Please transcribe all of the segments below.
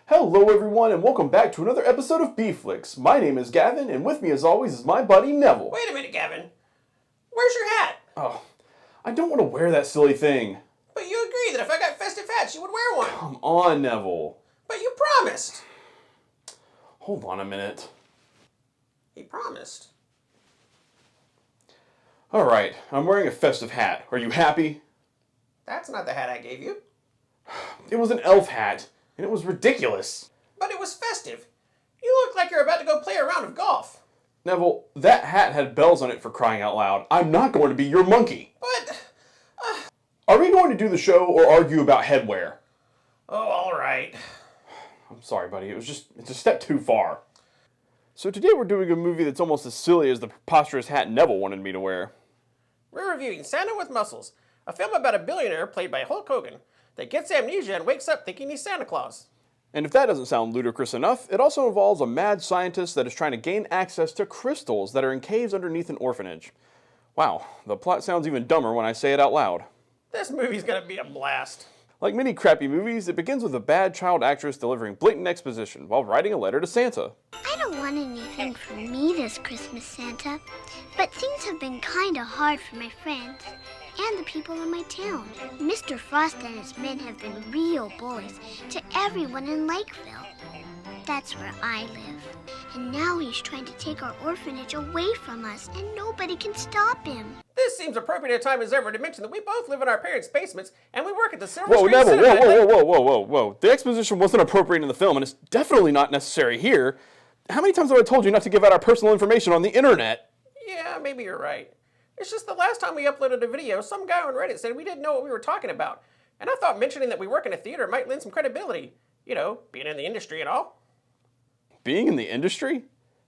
Hello everyone and welcome back to another episode of B-Flicks. My name is Gavin and with me as always is my buddy Neville. Wait a minute, Gavin. Where's your hat? Oh, I don't want to wear that silly thing. But you agreed that if I got festive hats, you would wear one. Come on, Neville. But you promised. Hold on a minute. He promised. Alright, I'm wearing a festive hat. Are you happy? That's not the hat I gave you. It was an elf hat, and it was ridiculous. But it was festive. You look like you're about to go play a round of golf. Neville, that hat had bells on it for crying out loud. I'm not going to be your monkey. But, Are we going to do the show or argue about headwear? oh, all right. I'm sorry, buddy. It's a step too far. So today we're doing a movie that's almost as silly as the preposterous hat Neville wanted me to wear. We're reviewing Santa with Muscles, a film about a billionaire played by Hulk Hogan that gets amnesia and wakes up thinking he's Santa Claus. And if that doesn't sound ludicrous enough, it also involves a mad scientist that is trying to gain access to crystals that are in caves underneath an orphanage. Wow, the plot sounds even dumber when I say it out loud. This movie's gonna be a blast. Like many crappy movies, it begins with a bad child actress delivering blatant exposition while writing a letter to Santa. I don't want anything for me this Christmas, Santa, but things have been kinda hard for my friends and the people in my town. Mr. Frost and his men have been real bullies to everyone in Lakeville. That's where I live. And now he's trying to take our orphanage away from us, and nobody can stop him. This seems appropriate a time as ever to mention that we both live in our parents' basements and we work at the Silver Whoa, Street Neville, Cinema. whoa. The exposition wasn't appropriate in the film, and it's definitely not necessary here. How many times have I told you not to give out our personal information on the internet? Yeah, maybe you're right. It's just the last time we uploaded a video, some guy on Reddit said we didn't know what we were talking about. And I thought mentioning that we work in a theater might lend some credibility. You know, being in the industry and all. Being in the industry?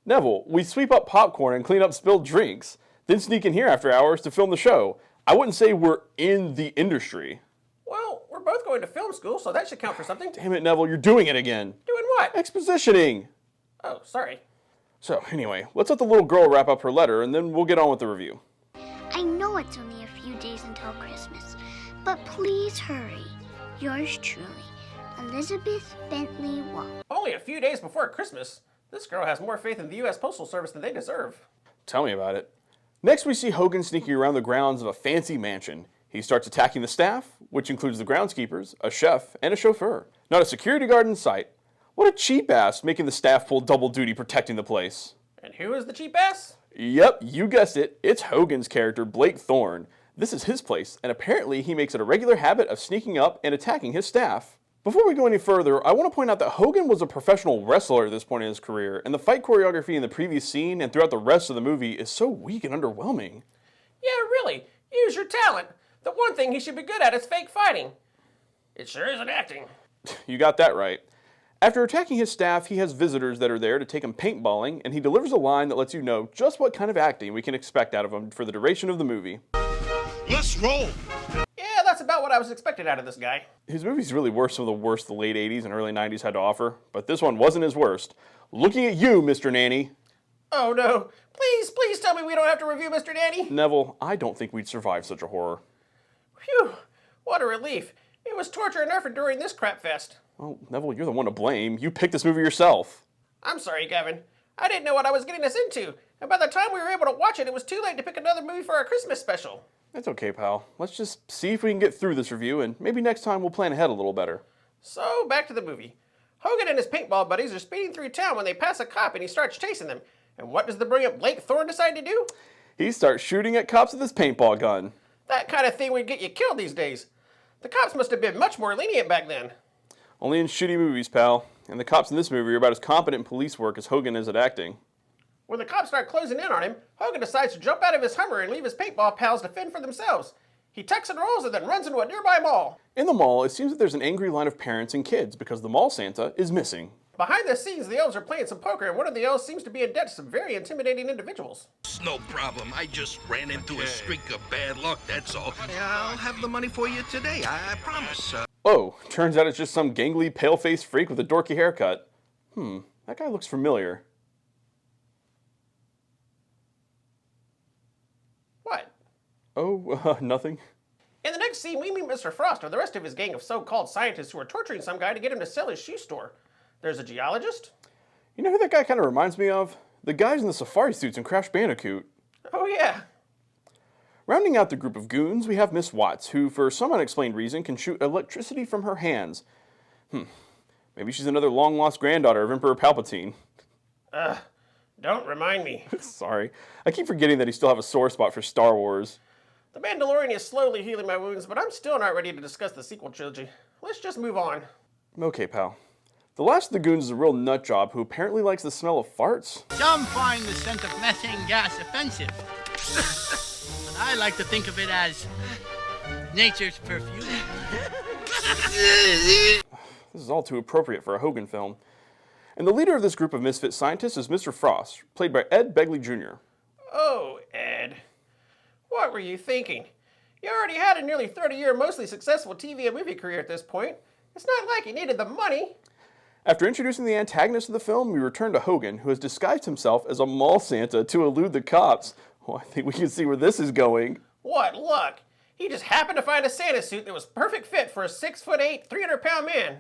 Neville, we sweep up popcorn and clean up spilled drinks, then sneak in here after hours to film the show. I wouldn't say we're in the industry. Well, we're both going to film school, so that should count for something. Damn it, Neville, you're doing it again. Doing what? Expositioning. Oh, sorry. So, anyway, let's let the little girl wrap up her letter, and then we'll get on with the review. I know it's only a few days until Christmas, but please hurry. Yours truly, Elizabeth Bentley Wall. Only a few days before Christmas. This girl has more faith in the U.S. Postal Service than they deserve. Tell me about it. Next, we see Hogan sneaking around the grounds of a fancy mansion. He starts attacking the staff, which includes the groundskeepers, a chef, and a chauffeur. Not a security guard in sight. What a cheap ass, making the staff pull double duty protecting the place. And who is the cheap ass? Yep, you guessed it. It's Hogan's character, Blake Thorn. This is his place, and apparently he makes it a regular habit of sneaking up and attacking his staff. Before we go any further, I want to point out that Hogan was a professional wrestler at this point in his career, and the fight choreography in the previous scene and throughout the rest of the movie is so weak and underwhelming. Yeah, really. Use your talent. The one thing he should be good at is fake fighting. It sure isn't acting. You got that right. After attacking his staff, he has visitors that are there to take him paintballing, and he delivers a line that lets you know just what kind of acting we can expect out of him for the duration of the movie. Let's roll! Yeah, that's about what I was expecting out of this guy. His movies really were some of the worst the late 80s and early 90s had to offer, but this one wasn't his worst. Looking at you, Mr. Nanny. Oh no. Please tell me we don't have to review Mr. Nanny. Neville, I don't think we'd survive such a horror. Phew. What a relief. It was torture enough enduring this crap fest. Well, Neville, you're the one to blame. You picked this movie yourself. I'm sorry, Gavin. I didn't know what I was getting us into. And by the time we were able to watch it was too late to pick another movie for our Christmas special. That's okay, pal. Let's just see if we can get through this review, and maybe next time we'll plan ahead a little better. So, back to the movie. Hogan and his paintball buddies are speeding through town when they pass a cop and he starts chasing them. And what does the brilliant Blake Thorn decide to do? He starts shooting at cops with his paintball gun. That kind of thing would get you killed these days. The cops must have been much more lenient back then. Only in shitty movies, pal. And the cops in this movie are about as competent in police work as Hogan is at acting. When the cops start closing in on him, Hogan decides to jump out of his Hummer and leave his paintball pals to fend for themselves. He tucks and rolls and then runs into a nearby mall. In the mall, it seems that there's an angry line of parents and kids because the mall Santa is missing. Behind the scenes, the elves are playing some poker, and one of the elves seems to be in debt to some very intimidating individuals. It's no problem. I just ran into a streak of bad luck, that's all. I'll have the money for you today, I promise. Oh, turns out it's just some gangly, pale-faced freak with a dorky haircut. That guy looks familiar. What? Oh, nothing. In the next scene, we meet Mr. Frost and the rest of his gang of so-called scientists who are torturing some guy to get him to sell his shoe store. There's a geologist? You know who that guy kind of reminds me of? The guys in the safari suits in Crash Bandicoot. Oh, yeah. Rounding out the group of goons, we have Miss Watts, who, for some unexplained reason, can shoot electricity from her hands. Maybe she's another long-lost granddaughter of Emperor Palpatine. Don't remind me. Sorry. I keep forgetting that he still have a sore spot for Star Wars. The Mandalorian is slowly healing my wounds, but I'm still not ready to discuss the sequel trilogy. Let's just move on. Okay, pal. The last of the goons is a real nutjob who apparently likes the smell of farts. Some find the scent of methane gas offensive. But I like to think of it as nature's perfume. This is all too appropriate for a Hogan film. And the leader of this group of misfit scientists is Mr. Frost, played by Ed Begley Jr. Oh, Ed. What were you thinking? You already had a nearly 30-year, mostly successful TV and movie career at this point. It's not like you needed the money. After introducing the antagonist of the film, we return to Hogan, who has disguised himself as a mall Santa to elude the cops. Well, I think we can see where this is going. What luck! He just happened to find a Santa suit that was perfect fit for a 6'8", 300-pound man.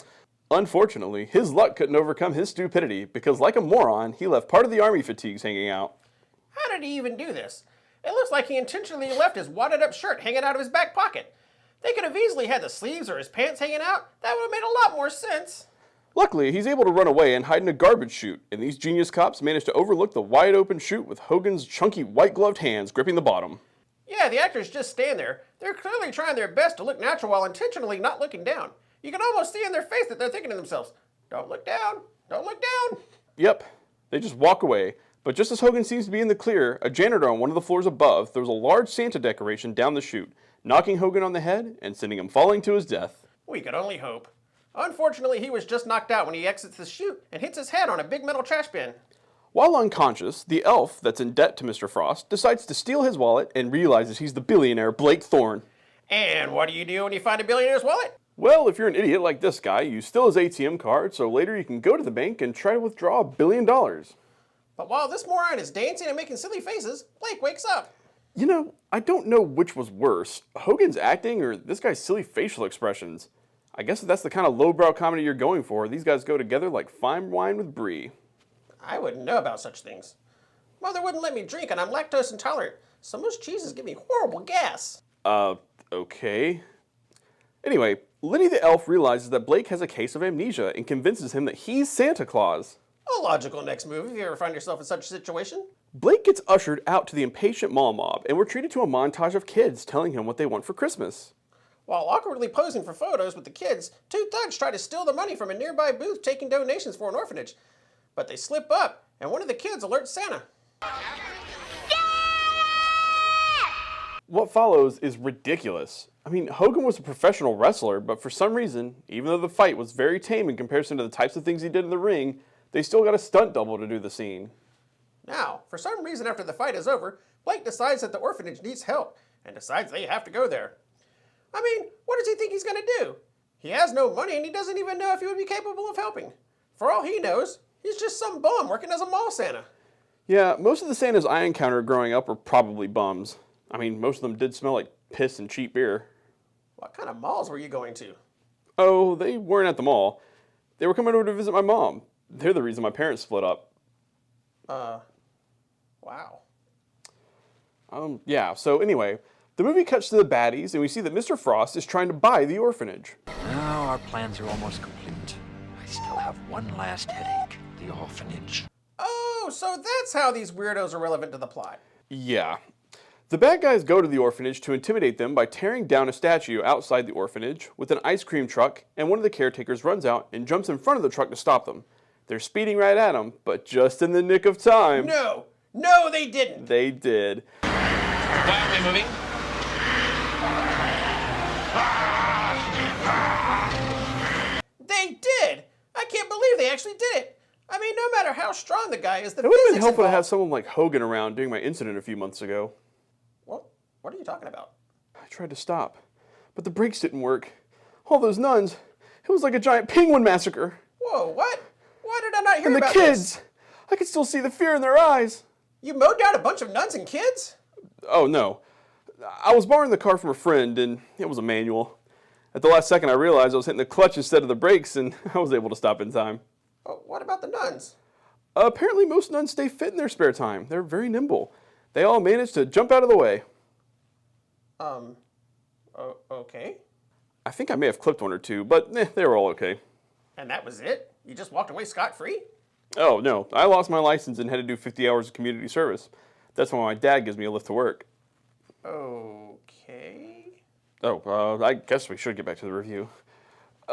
Unfortunately, his luck couldn't overcome his stupidity, because like a moron, he left part of the army fatigues hanging out. How did he even do this? It looks like he intentionally left his wadded-up shirt hanging out of his back pocket. They could have easily had the sleeves or his pants hanging out. That would have made a lot more sense. Luckily, he's able to run away and hide in a garbage chute, and these genius cops manage to overlook the wide-open chute with Hogan's chunky white-gloved hands gripping the bottom. Yeah, the actors just stand there. They're clearly trying their best to look natural while intentionally not looking down. You can almost see in their face that they're thinking to themselves, "Don't look down, don't look down." Yep, they just walk away. But just as Hogan seems to be in the clear, a janitor on one of the floors above throws a large Santa decoration down the chute, knocking Hogan on the head and sending him falling to his death. We could only hope. Unfortunately, he was just knocked out when he exits the chute and hits his head on a big metal trash bin. While unconscious, the elf that's in debt to Mr. Frost decides to steal his wallet and realizes he's the billionaire Blake Thorn. And what do you do when you find a billionaire's wallet? Well, if you're an idiot like this guy, you steal his ATM card so later you can go to the bank and try to withdraw $1 billion. But while this moron is dancing and making silly faces, Blake wakes up. You know, I don't know which was worse, Hogan's acting or this guy's silly facial expressions. I guess if that's the kind of lowbrow comedy you're going for, these guys go together like fine wine with brie. I wouldn't know about such things. Mother wouldn't let me drink and I'm lactose intolerant, so most cheeses give me horrible gas. Okay. Anyway, Lenny the elf realizes that Blake has a case of amnesia and convinces him that he's Santa Claus. A logical next move if you ever find yourself in such a situation. Blake gets ushered out to the impatient mall mob, and we're treated to a montage of kids telling him what they want for Christmas. While awkwardly posing for photos with the kids, two thugs try to steal the money from a nearby booth taking donations for an orphanage. But they slip up, and one of the kids alerts Santa. What follows is ridiculous. I mean, Hogan was a professional wrestler, but for some reason, even though the fight was very tame in comparison to the types of things he did in the ring, they still got a stunt double to do the scene. Now, for some reason after the fight is over, Blake decides that the orphanage needs help, and decides they have to go there. I mean, what does he think he's going to do? He has no money and he doesn't even know if he would be capable of helping. For all he knows, he's just some bum working as a mall Santa. Yeah, most of the Santas I encountered growing up were probably bums. I mean, most of them did smell like piss and cheap beer. What kind of malls were you going to? Oh, they weren't at the mall. They were coming over to visit my mom. They're the reason my parents split up. Wow. Yeah, so anyway, the movie cuts to the baddies, and we see that Mr. Frost is trying to buy the orphanage. Now our plans are almost complete. I still have one last headache, the orphanage. Oh, so that's how these weirdos are relevant to the plot. Yeah. The bad guys go to the orphanage to intimidate them by tearing down a statue outside the orphanage with an ice cream truck, and one of the caretakers runs out and jumps in front of the truck to stop them. They're speeding right at him, but just in the nick of time. No, they didn't. They did. Why aren't we moving? They did! I can't believe they actually did it! I mean, no matter how strong the guy is, the It would have been physics helpful to have involved... someone like Hogan around during my incident a few months ago. What are you talking about? I tried to stop, but the brakes didn't work. All those nuns, it was like a giant penguin massacre. Whoa, what? Why did I not hear And the about kids! this? I could still see the fear in their eyes. You mowed down a bunch of nuns and kids? Oh, no. I was borrowing the car from a friend, and it was a manual. At the last second, I realized I was hitting the clutch instead of the brakes, and I was able to stop in time. Oh, what about the nuns? Apparently most nuns stay fit in their spare time. They're very nimble. They all manage to jump out of the way. Okay. I think I may have clipped one or two, but they were all okay. And that was it? You just walked away scot-free? Oh, no. I lost my license and had to do 50 hours of community service. That's why my dad gives me a lift to work. Okay. Oh, I guess we should get back to the review.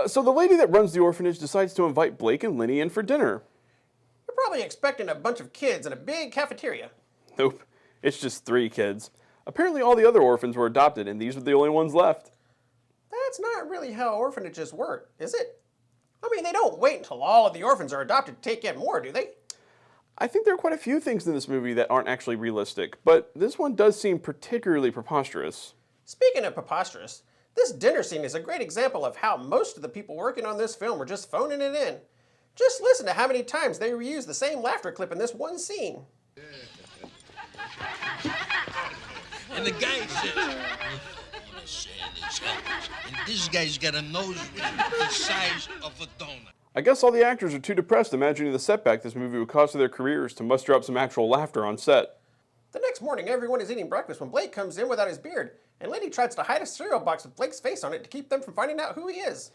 So the lady that runs the orphanage decides to invite Blake and Linny in for dinner. You're probably expecting a bunch of kids in a big cafeteria. Nope. It's just 3 kids. Apparently all the other orphans were adopted, and these were the only ones left. That's not really how orphanages work, is it? I mean, they don't wait until all of the orphans are adopted to take in more, do they? I think there are quite a few things in this movie that aren't actually realistic, but this one does seem particularly preposterous. Speaking of preposterous, this dinner scene is a great example of how most of the people working on this film were just phoning it in. Just listen to how many times they reused the same laughter clip in this one scene. And the guy says, and this guy's got a nose the size of a donut. I guess all the actors are too depressed imagining the setback this movie would cause to their careers to muster up some actual laughter on set. The next morning, everyone is eating breakfast when Blake comes in without his beard, and Lindy tries to hide a cereal box with Blake's face on it to keep them from finding out who he is.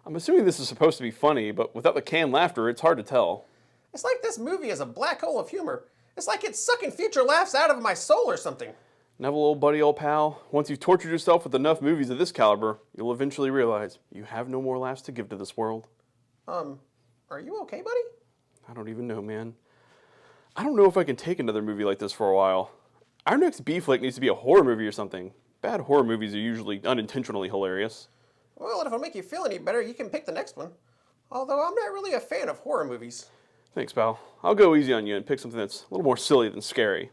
I'm assuming this is supposed to be funny, but without the canned laughter, it's hard to tell. It's like this movie is a black hole of humor. It's like it's sucking future laughs out of my soul or something. Neville, old buddy, old pal, once you've tortured yourself with enough movies of this caliber, you'll eventually realize you have no more laughs to give to this world. Are you okay, buddy? I don't even know, man. I don't know if I can take another movie like this for a while. Our next B-flick needs to be a horror movie or something. Bad horror movies are usually unintentionally hilarious. Well, if it'll make you feel any better, you can pick the next one. Although I'm not really a fan of horror movies. Thanks, pal. I'll go easy on you and pick something that's a little more silly than scary.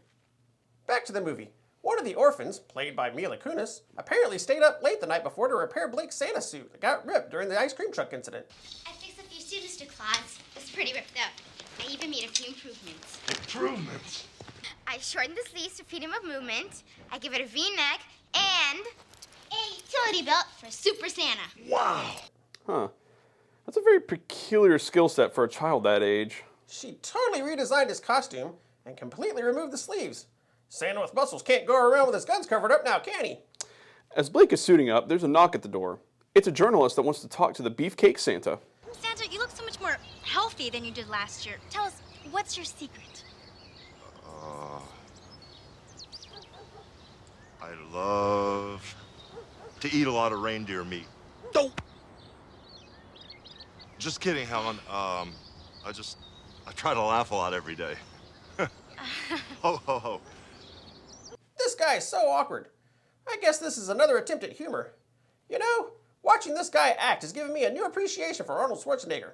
Back to the movie. One of the orphans, played by Mila Kunis, apparently stayed up late the night before to repair Blake's Santa suit that got ripped during the ice cream truck incident. I fixed up your suit, Mr. Claus. It's pretty ripped up. I even made a few improvements. Improvements? I shortened the sleeves to freedom of movement. I give it a V-neck and a utility belt for Super Santa. Wow. Huh. That's a very peculiar skill set for a child that age. She totally redesigned his costume and completely removed the sleeves. Santa with muscles can't go around with his guns covered up now, can he? As Blake is suiting up, there's a knock at the door. It's a journalist that wants to talk to the Beefcake Santa. Santa, you look so much more healthy than you did last year. Tell us, what's your secret? I love to eat a lot of reindeer meat. Don't. Just kidding, Helen. I try to laugh a lot every day. Ho, ho, ho. This guy is so awkward. I guess this is another attempt at humor. You know, watching this guy act has given me a new appreciation for Arnold Schwarzenegger.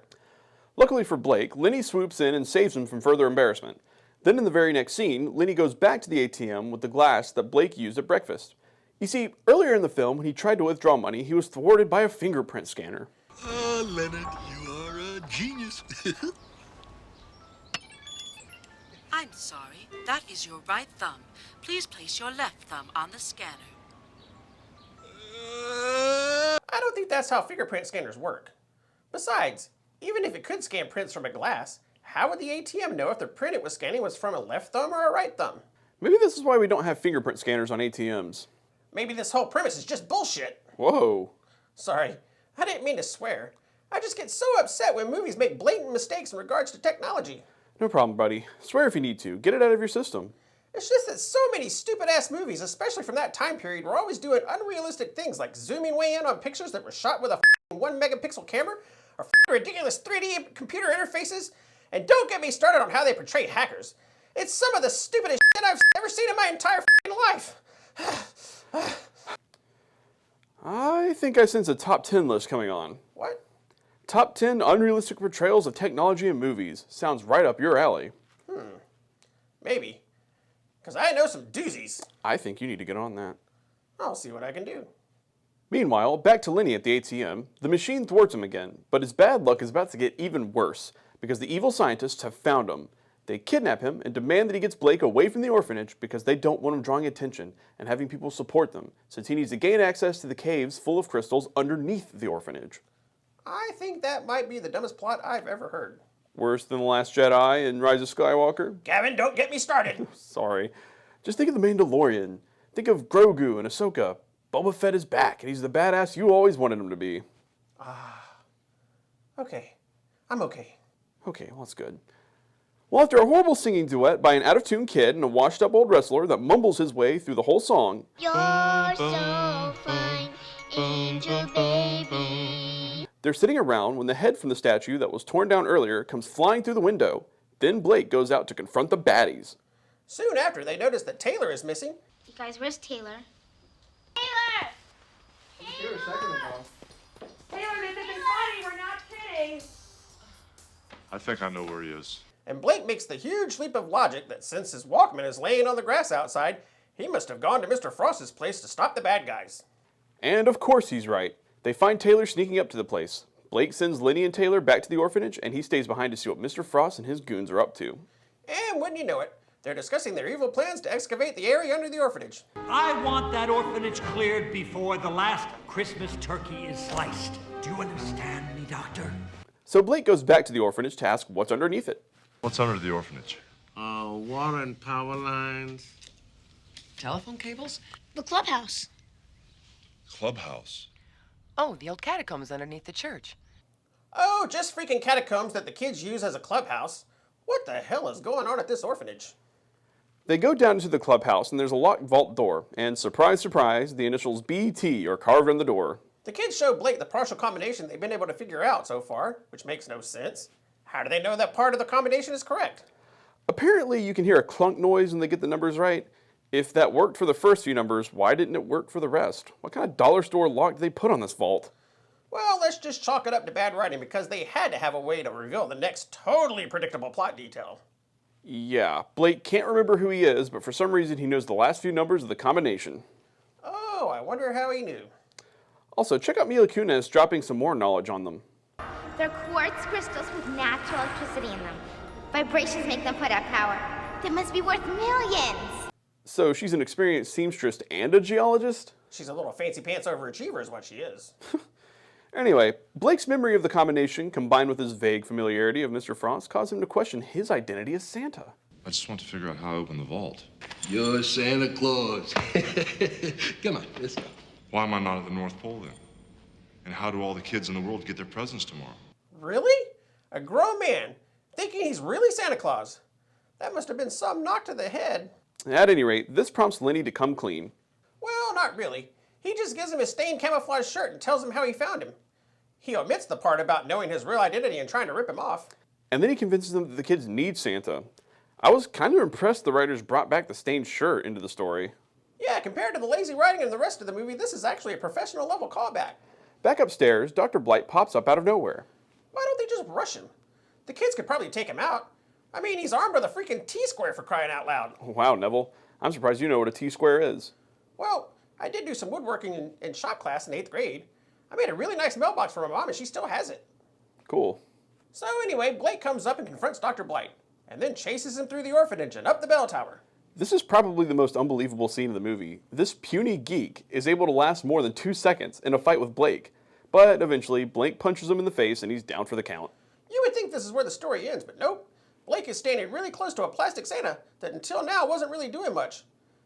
Luckily for Blake, Linny swoops in and saves him from further embarrassment. Then in the very next scene, Linny goes back to the ATM with the glass that Blake used at breakfast. You see, earlier in the film, when he tried to withdraw money, he was thwarted by a fingerprint scanner. Leonard, you are a genius. I'm sorry. That is your right thumb. Please place your left thumb on the scanner. I don't think that's how fingerprint scanners work. Besides, even if it could scan prints from a glass, how would the ATM know if the print it was scanning was from a left thumb or a right thumb? Maybe this is why we don't have fingerprint scanners on ATMs. Maybe this whole premise is just bullshit. Whoa. Sorry, I didn't mean to swear. I just get so upset when movies make blatant mistakes in regards to technology. No problem, buddy. Swear if you need to. Get it out of your system. It's just that so many stupid-ass movies, especially from that time period, were always doing unrealistic things like zooming way in on pictures that were shot with a 1 megapixel camera, or ridiculous 3D computer interfaces, and don't get me started on how they portrayed hackers. It's some of the stupidest shit I've ever seen in my entire life. I think I sense a top 10 list coming on. What? Top 10 unrealistic portrayals of technology in movies. Sounds right up your alley. Maybe. Because I know some doozies. I think you need to get on that. I'll see what I can do. Meanwhile, back to Linny at the ATM. The machine thwarts him again, but his bad luck is about to get even worse because the evil scientists have found him. They kidnap him and demand that he gets Blake away from the orphanage because they don't want him drawing attention and having people support them, since he needs to gain access to the caves full of crystals underneath the orphanage. I think that might be the dumbest plot I've ever heard. Worse than The Last Jedi and Rise of Skywalker? Gavin, don't get me started. Sorry. Just think of The Mandalorian. Think of Grogu and Ahsoka. Boba Fett is back, and he's the badass you always wanted him to be. Okay. I'm okay. Okay, well, that's good. Well, after a horrible singing duet by an out-of-tune kid and a washed-up old wrestler that mumbles his way through the whole song, You're so fine, angel baby. they're sitting around when the head from the statue that was torn down earlier comes flying through the window. Then Blake goes out to confront the baddies. Soon after, they notice that Taylor is missing. You guys, where's Taylor? Taylor, this isn't funny. We're not kidding. I think I know where he is. And Blake makes the huge leap of logic that since his Walkman is laying on the grass outside, he must have gone to Mr. Frost's place to stop the bad guys. And of course he's right. They find Taylor sneaking up to the place. Blake sends Lenny and Taylor back to the orphanage, and he stays behind to see what Mr. Frost and his goons are up to. And wouldn't you know it, they're discussing their evil plans to excavate the area under the orphanage. I want that orphanage cleared before the last Christmas turkey is sliced. Do you understand me, Doctor? So Blake goes back to the orphanage to ask what's underneath it. What's under the orphanage? Water and power lines. Telephone cables? The clubhouse. Clubhouse. Oh, the old catacombs underneath the church. Oh, just freaking catacombs that the kids use as a clubhouse. What the hell is going on at this orphanage? They go down into the clubhouse, and there's a locked vault door, and surprise, surprise, the initials BT are carved on the door. The kids show Blake the partial combination they've been able to figure out so far, which makes no sense. How do they know that part of the combination is correct? Apparently, you can hear a clunk noise when they get the numbers right. If that worked for the first few numbers, why didn't it work for the rest? What kind of dollar store lock did they put on this vault? Well, let's just chalk it up to bad writing because they had to have a way to reveal the next totally predictable plot detail. Yeah, Blake can't remember who he is, but for some reason he knows the last few numbers of the combination. Oh, I wonder how he knew. Also, check out Mila Kunis dropping some more knowledge on them. They're quartz crystals with natural electricity in them. Vibrations make them put out power. They must be worth millions. So she's an experienced seamstress and a geologist? She's a little fancy pants overachiever is what she is. Anyway, Blake's memory of the combination combined with his vague familiarity of Mr. Frost caused him to question his identity as Santa. I just want to figure out how I open the vault. You're Santa Claus. Come on, let's go. Why am I not at the North Pole then? And how do all the kids in the world get their presents tomorrow? Really? A grown man thinking he's really Santa Claus? That must have been some knock to the head. At any rate, this prompts Lenny to come clean. Well, not really. He just gives him his stained camouflage shirt and tells him how he found him. He omits the part about knowing his real identity and trying to rip him off. And then he convinces them that the kids need Santa. I was kind of impressed the writers brought back the stained shirt into the story. Yeah, compared to the lazy writing in the rest of the movie, this is actually a professional level callback. Back upstairs, Dr. Blight pops up out of nowhere. Why don't they just rush him? The kids could probably take him out. I mean, he's armed with a freaking T-square for crying out loud. Wow, Neville. I'm surprised you know what a T-square is. Well, I did do some woodworking in shop class in 8th grade. I made a really nice mailbox for my mom and she still has it. Cool. So anyway, Blake comes up and confronts Dr. Blight, and then chases him through the orphanage and up the bell tower. This is probably the most unbelievable scene in the movie. This puny geek is able to last more than 2 seconds in a fight with Blake, but eventually Blake punches him in the face and he's down for the count. You would think this is where the story ends, but nope. Blake is standing really close to a plastic Santa that until now wasn't really doing much.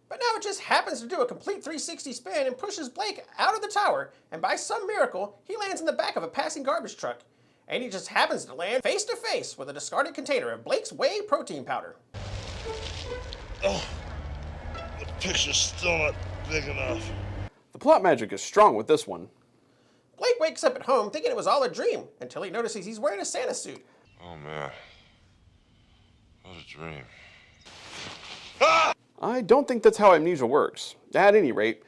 But now it just happens to do a complete 360 spin and pushes Blake out of the tower, and by some miracle, he lands in the back of a passing garbage truck. And he just happens to land face to face with a discarded container of Blake's whey protein powder. Oh, the picture's still not big enough. The plot magic is strong with this one. Blake wakes up at home thinking it was all a dream until he notices he's wearing a Santa suit. Oh, man. What a dream. I don't think that's how amnesia works. At any rate,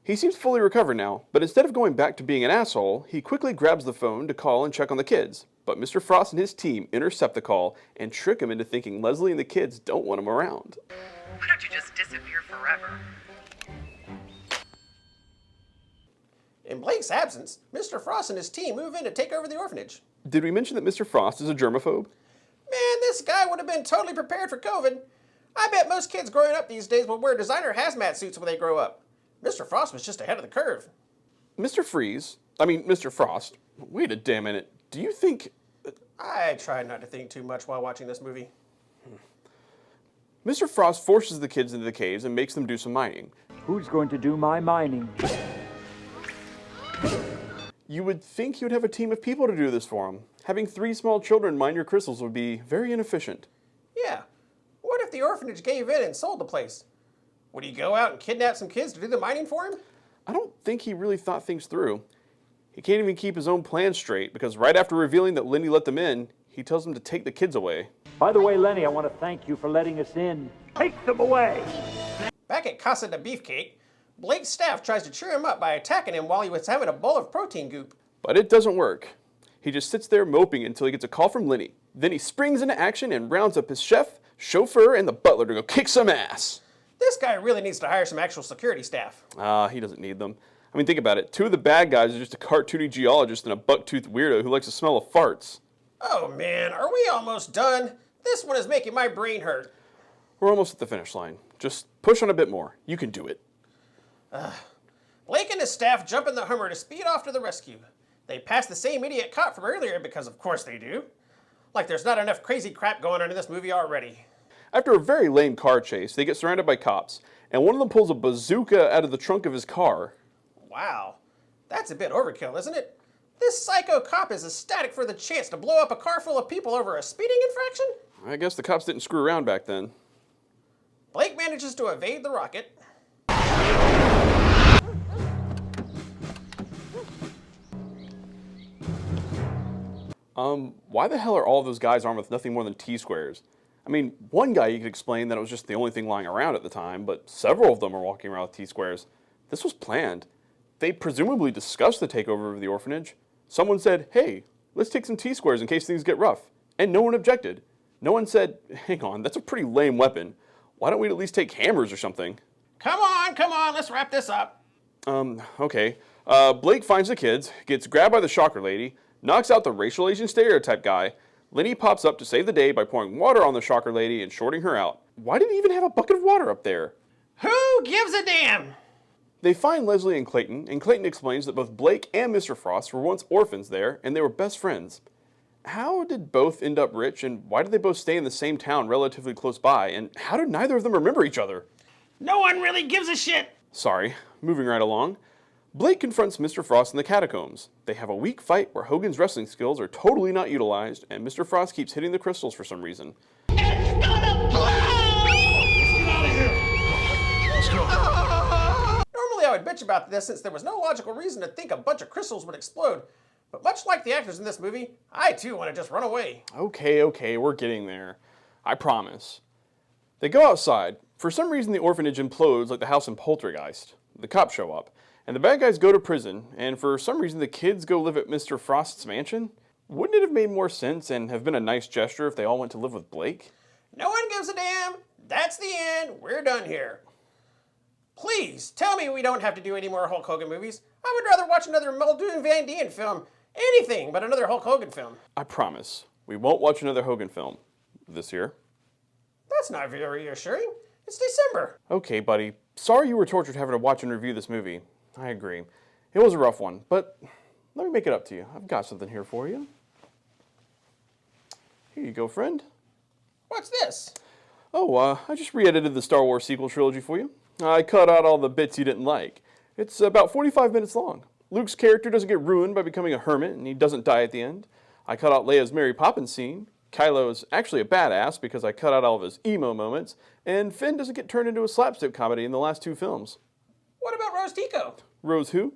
he seems fully recovered now, but instead of going back to being an asshole, he quickly grabs the phone to call and check on the kids. But Mr. Frost and his team intercept the call and trick him into thinking Leslie and the kids don't want him around. Why don't you just disappear forever? In Blake's absence, Mr. Frost and his team move in to take over the orphanage. Did we mention that Mr. Frost is a germaphobe? Man, this guy would have been totally prepared for COVID. I bet most kids growing up these days will wear designer hazmat suits when they grow up. Mr. Frost was just ahead of the curve. Mr. Frost, wait a damn minute. Do you think... I tried not to think too much while watching this movie. Mr. Frost forces the kids into the caves and makes them do some mining. Who's going to do my mining? You would think he would have a team of people to do this for him. Having 3 small children mine your crystals would be very inefficient. Yeah. What if the orphanage gave in and sold the place? Would he go out and kidnap some kids to do the mining for him? I don't think he really thought things through. He can't even keep his own plans straight because right after revealing that Lenny let them in, he tells them to take the kids away. By the way, Lenny, I want to thank you for letting us in. Take them away! Back at Casa de Beefcake, Blake's staff tries to cheer him up by attacking him while he was having a bowl of protein goop. But it doesn't work. He just sits there moping until he gets a call from Lenny. Then he springs into action and rounds up his chef, chauffeur, and the butler to go kick some ass. This guy really needs to hire some actual security staff. He doesn't need them. I mean, think about it. 2 of the bad guys are just a cartoony geologist and a buck-toothed weirdo who likes the smell of farts. Oh man, are we almost done? This one is making my brain hurt. We're almost at the finish line. Just push on a bit more. You can do it. Blake and his staff jump in the Hummer to speed off to the rescue. They pass the same idiot cop from earlier because of course they do. Like there's not enough crazy crap going on in this movie already. After a very lame car chase, they get surrounded by cops, and one of them pulls a bazooka out of the trunk of his car. Wow, that's a bit overkill, isn't it? This psycho cop is ecstatic for the chance to blow up a car full of people over a speeding infraction? I guess the cops didn't screw around back then. Blake manages to evade the rocket. Why the hell are all those guys armed with nothing more than T-squares? I mean, one guy you could explain that it was just the only thing lying around at the time, but several of them are walking around with T-squares. This was planned. They presumably discussed the takeover of the orphanage. Someone said, hey, let's take some T-squares in case things get rough. And no one objected. No one said, hang on, that's a pretty lame weapon. Why don't we at least take hammers or something? Come on, let's wrap this up. Okay. Blake finds the kids, gets grabbed by the shocker lady, knocks out the racial Asian stereotype guy. Lenny pops up to save the day by pouring water on the shocker lady and shorting her out. Why did he even have a bucket of water up there? Who gives a damn? They find Leslie and Clayton explains that both Blake and Mr. Frost were once orphans there, and they were best friends. How did both end up rich, and why did they both stay in the same town relatively close by, and how did neither of them remember each other? No one really gives a shit. Sorry, moving right along. Blake confronts Mr. Frost in the catacombs. They have a weak fight where Hogan's wrestling skills are totally not utilized, and Mr. Frost keeps hitting the crystals for some reason. It's gonna blow! Get out of here! Let's go. Normally I would bitch about this since there was no logical reason to think a bunch of crystals would explode. But much like the actors in this movie, I too want to just run away. Okay, we're getting there. I promise. They go outside. For some reason the orphanage implodes like the house in Poltergeist. The cops show up, and the bad guys go to prison, and for some reason the kids go live at Mr. Frost's mansion? Wouldn't it have made more sense and have been a nice gesture if they all went to live with Blake? No one gives a damn. That's the end. We're done here. Please, tell me we don't have to do any more Hulk Hogan movies. I would rather watch another Muldoon Van Dien film. Anything but another Hulk Hogan film. I promise. We won't watch another Hogan film this year. That's not very reassuring. It's December. Okay, buddy. Sorry you were tortured having to watch and review this movie. I agree. It was a rough one, but let me make it up to you. I've got something here for you. Here you go, friend. What's this? Oh, I just re-edited the Star Wars sequel trilogy for you. I cut out all the bits you didn't like. It's about 45 minutes long. Luke's character doesn't get ruined by becoming a hermit, and he doesn't die at the end. I cut out Leia's Mary Poppins scene. Kylo's actually a badass because I cut out all of his emo moments, and Finn doesn't get turned into a slapstick comedy in the last 2 films. What about Rose Tico? Rose who?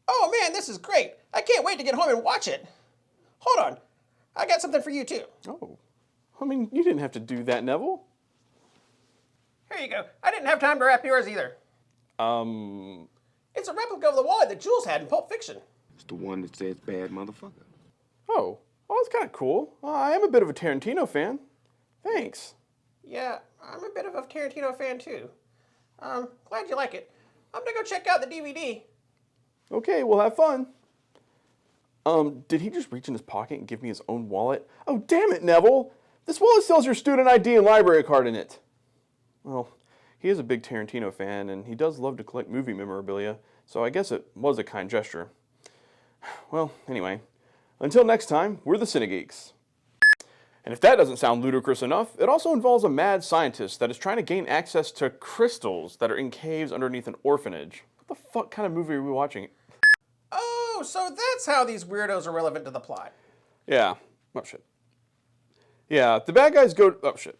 Oh man, this is great. I can't wait to get home and watch it. Hold on. I got something for you too. Oh. I mean, you didn't have to do that, Neville. Here you go. I didn't have time to wrap yours either. It's a replica of the wallet that Jules had in Pulp Fiction. It's the one that says bad motherfucker. Oh, well, that's kind of cool. I am a bit of a Tarantino fan. Thanks. Yeah, I'm a bit of a Tarantino fan too. Glad you like it. I'm gonna go check out the DVD. Okay, we'll have fun. Did he just reach in his pocket and give me his own wallet? Oh, damn it, Neville! This wallet sells your student ID and library card in it. Well, he is a big Tarantino fan, and he does love to collect movie memorabilia, so I guess it was a kind gesture. Well, anyway, Until next time, we're the Cinegeeks. And if that doesn't sound ludicrous enough, it also involves a mad scientist that is trying to gain access to crystals that are in caves underneath an orphanage. What the fuck kind of movie are we watching? Oh, so that's how these weirdos are relevant to the plot. Yeah. Oh, shit. Yeah, the bad guys go... Oh, shit.